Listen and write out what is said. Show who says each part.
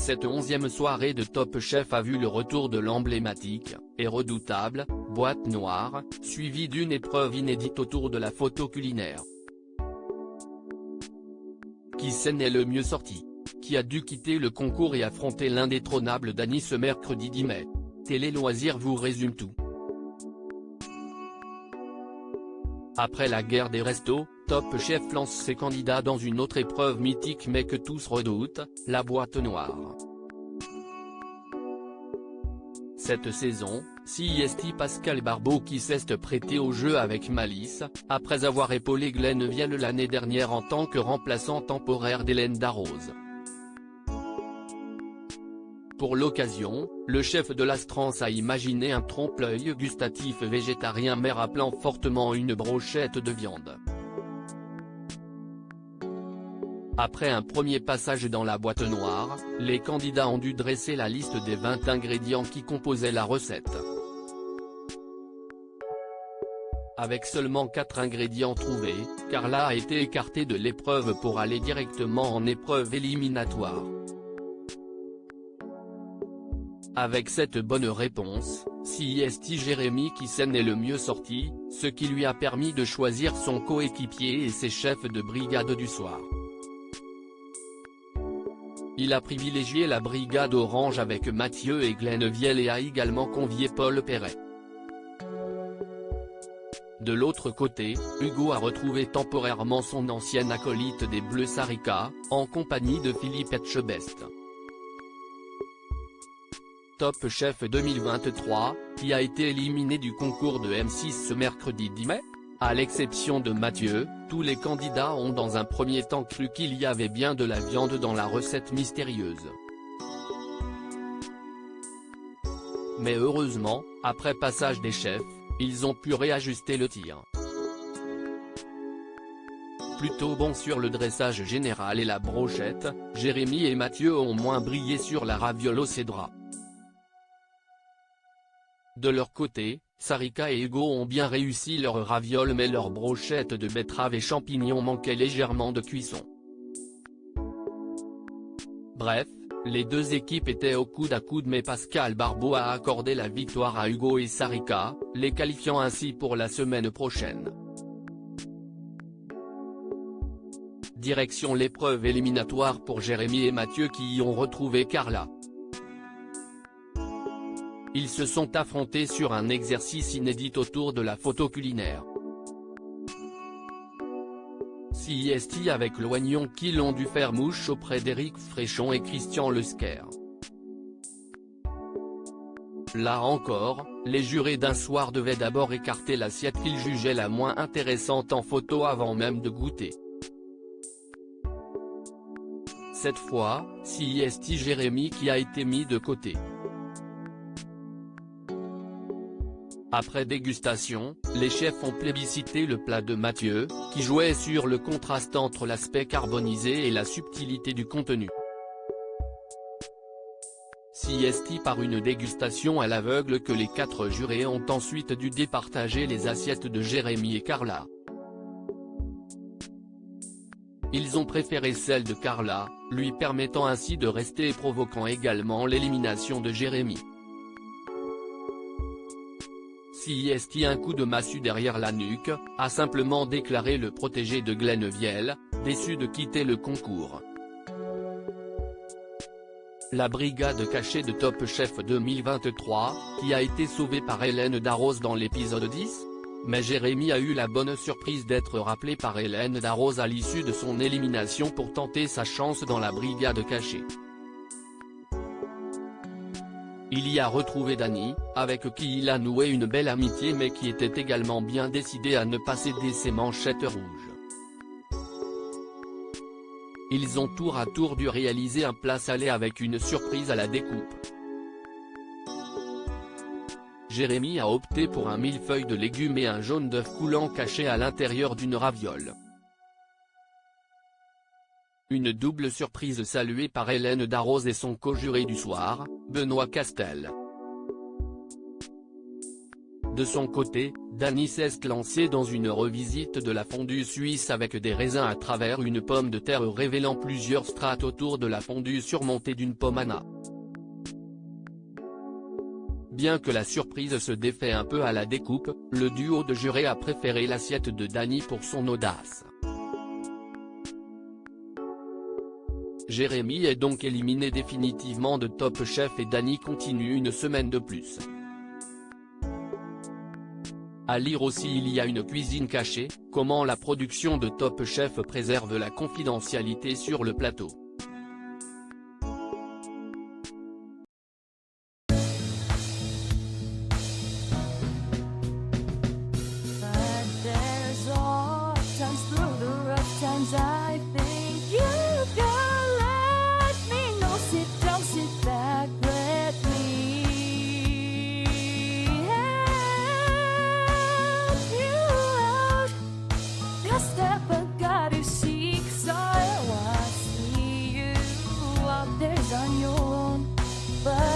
Speaker 1: Cette 11e soirée de Top Chef a vu le retour de l'emblématique, et redoutable, boîte noire, suivie d'une épreuve inédite autour de la photo culinaire. Qui s'en est le mieux sorti? Qui a dû quitter le concours et affronter l'indétrônable Dany ce mercredi 10 mai? Télé Loisirs vous résume tout. Après la guerre des restos, Top Chef lance ses candidats dans une autre épreuve mythique mais que tous redoutent, la boîte noire. Cette saison, CIST Pascal Barbeau qui s'est prêté au jeu avec malice, après avoir épaulé Glenn Vielle l'année dernière en tant que remplaçant temporaire d'Hélène Darroze. Pour l'occasion, le chef de l'Astrance a imaginé un trompe-l'œil gustatif végétarien mais rappelant fortement une brochette de viande. Après un premier passage dans la boîte noire, les candidats ont dû dresser la liste des 20 ingrédients qui composaient la recette. Avec seulement 4 ingrédients trouvés, Carla a été écartée de l'épreuve pour aller directement en épreuve éliminatoire. Avec cette bonne réponse, CIST Jérémy qui s'en est le mieux sorti, ce qui lui a permis de choisir son coéquipier et ses chefs de brigade du soir. Il a privilégié la brigade orange avec Mathieu et Glenn Vielle et a également convié Paul Perret. De l'autre côté, Hugo a retrouvé temporairement son ancien acolyte des Bleus Sarika, en compagnie de Philippe Etchebest. Top Chef 2023, qui a été éliminé du concours de M6 ce mercredi 10 mai. À l'exception de Mathieu, tous les candidats ont dans un premier temps cru qu'il y avait bien de la viande dans la recette mystérieuse. Mais heureusement, après passage des chefs, ils ont pu réajuster le tir. Plutôt bon sur le dressage général et la brochette, Jérémy et Mathieu ont moins brillé sur la raviole au cédrat. De leur côté, Sarika et Hugo ont bien réussi leur ravioles mais leur brochette de betterave et champignons manquait légèrement de cuisson. Bref, les deux équipes étaient au coude à coude mais Pascal Barbeau a accordé la victoire à Hugo et Sarika, les qualifiant ainsi pour la semaine prochaine. Direction l'épreuve éliminatoire pour Jérémy et Mathieu qui y ont retrouvé Carla. Ils se sont affrontés sur un exercice inédit autour de la photo culinaire. CIST avec l'oignon qui l'ont dû faire mouche auprès d'Éric Fréchon et Christian Lesquer. Là encore, les jurés d'un soir devaient d'abord écarter l'assiette qu'ils jugeaient la moins intéressante en photo avant même de goûter. Cette fois, CIST Jérémy qui a été mis de côté. Après dégustation, les chefs ont plébiscité le plat de Mathieu, qui jouait sur le contraste entre l'aspect carbonisé et la subtilité du contenu. CIST par une dégustation à l'aveugle que les 4 jurés ont ensuite dû départager les assiettes de Jérémy et Carla. Ils ont préféré celle de Carla, lui permettant ainsi de rester et provoquant également l'élimination de Jérémy. CIST un coup de massue derrière la nuque, a simplement déclaré le protégé de Glenn Vielle, déçu de quitter le concours. La brigade cachée de Top Chef 2023, qui a été sauvée par Hélène Darroze dans l'épisode 10. Mais Jérémy a eu la bonne surprise d'être rappelé par Hélène Darroze à l'issue de son élimination pour tenter sa chance dans la brigade cachée. Il y a retrouvé Dany, avec qui il a noué une belle amitié mais qui était également bien décidé à ne pas céder ses manchettes rouges. Ils ont tour à tour dû réaliser un plat salé avec une surprise à la découpe. Jérémy a opté pour un millefeuille de légumes et un jaune d'œuf coulant caché à l'intérieur d'une raviole. Une double surprise saluée par Hélène Darroze et son co-juré du soir, Benoît Castel. De son côté, Danny s'est lancé dans une revisite de la fondue suisse avec des raisins à travers une pomme de terre révélant plusieurs strates autour de la fondue surmontée d'une pomme Anna. Bien que la surprise se défait un peu à la découpe, le duo de jurés a préféré l'assiette de Danny pour son audace. Jérémy est donc éliminé définitivement de Top Chef et Danny continue une semaine de plus. À lire aussi il y a une cuisine cachée, comment la production de Top Chef préserve la confidentialité sur le plateau.
Speaker 2: On your own, but